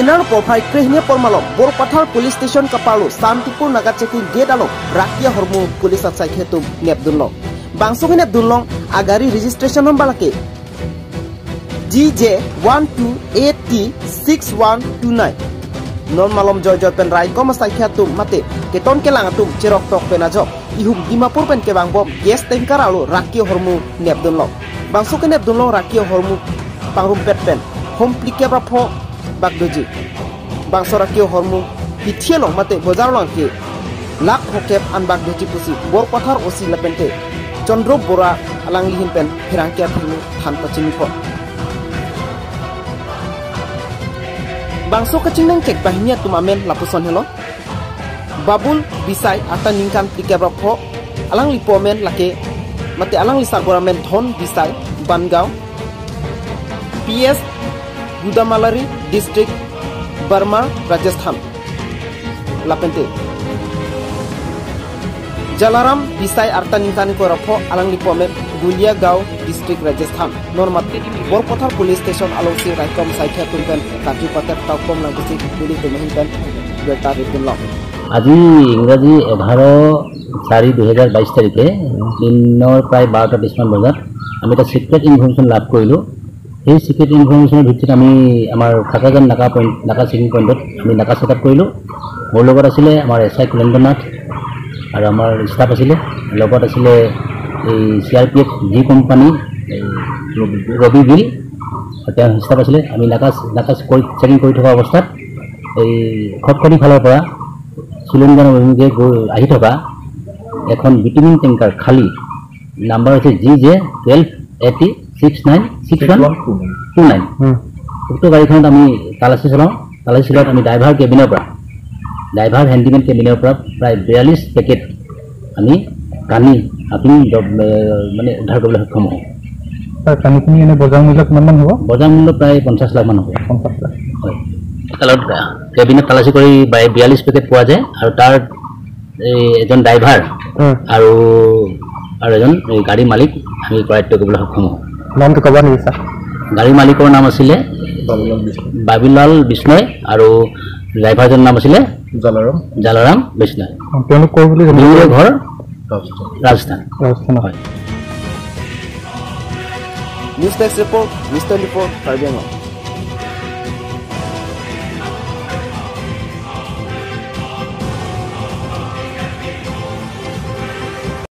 Minar Pofai Krihne Pormalok Borpathar Police Station Kapalu Santipur Naga Checking Gate Along Rakia Hormu Police Atsai Khetum Nepdunlong Bangsok Nepdunlong Agari Registration Numberlake GJ12AT6129 Non Malom Jojo Pen Rai Komasai Khetum Mate Keton Kelangatum Cherok Tok Penajok Ihum Dimapur Pen Kebang Bom Gas Tanker Alu Rakia Hormu Nepdunlong Bangsok Nepdunlong Rakia Hormu Pangrum Pen Home Plikebra Pho Bagdoji Bangsora Kio Hormu Hithielong Mate Bozarlong Ke Lak Hokep An Bagdoji Pusi Borpathar Osi Lepente Chondro Bora Alang Lihin Pen Hirangkia Pinu Than Pachinipo Bangso Kachingneng Cek Bahinia Tumamen Lapuson Helo Babul Bisai Ata Ningkan Plikebra Pho Alang Lipomen Lake Mate Alang Lisagoramen Thon Bisai Bangau PS Gudamalari District Burma Rajasthan Lapente Jalaram Bisai Artaningkani Korapho Alang Lipomen Gulia Gao District Rajasthan Normat Borpathar Police Station Alongsi Raikom Saikha Tunkan Kaju Pater Taukom Langkusi Police Domainkan Berta Ritulong আজি ইংৰাজী 11/4/2022 তাৰিখে দিনৰ প্ৰায় 12:20 বজাত আমি এটা secret information লাভ কৰিলো এই সিক্ৰেট ইনফৰমেশ্যনৰ ভিত্তিত আমি আমাৰ খাকাজান নাকা চেকিং পইণ্টত আমি নাকা সেটআপ কৰিলো মোৰ লগত আছিল আমাৰ এসআই কুলেন্দ্ৰনাথ আৰু আমাৰ ষ্টাফ আছিল লগত আছিল এই সিআৰপিএফ জি কোম্পানী ৰবি বিল এটা ষ্টাফ আছিল আমি নাকা চেকিং কৰি থকা অৱস্থাত এই খটখটি ফালৰ পৰা চিলিণ্ডাৰ অভিমুখে আহি থকা এখন ভিটামিন টেংকাৰ খালি নাম্বাৰ আছে GJ12AT696129 উক্ত গাড়ীখনত আমি তালাচী চলাওঁ তালাচী চলাত আমি ড্ৰাইভাৰ কেবিনৰ পৰা ড্ৰাইভাৰ হেণ্ডিমেন কেবিনৰ পৰা প্ৰায় 42 পেকেট আমি কানি আপুনি মানে উদ্ধাৰ কৰিবলৈ সক্ষম হওঁ কানিখিনি এনে বজাৰ মূল্য কিমান হ'ব বজাৰ মূল্য প্ৰায় 50 লাখ মান হ'ব 50 লাখ হয় তালত কেবিনত তালাচী কৰি 42 পেকেট পোৱা যায় আৰু তাৰ এজন ড্ৰাইভাৰ আৰু এজন গাড়ী মালিক আমি কৰায়ত্ব কৰিবলৈ সক্ষম হওঁ নামটো ক'ব নেকি স্যাৰ গাড়ী মালিকৰ নাম আছিল বাবিলাল বিষ্ণয় আৰু ড্ৰাইভাৰজনৰ নাম আছিল জালাৰাম বিষ্ণয় তেওঁলোক ক'ৰ বুলি জানিলে ঘৰ ৰাজস্থান হয় News Desk Report Mr. Report Karbiango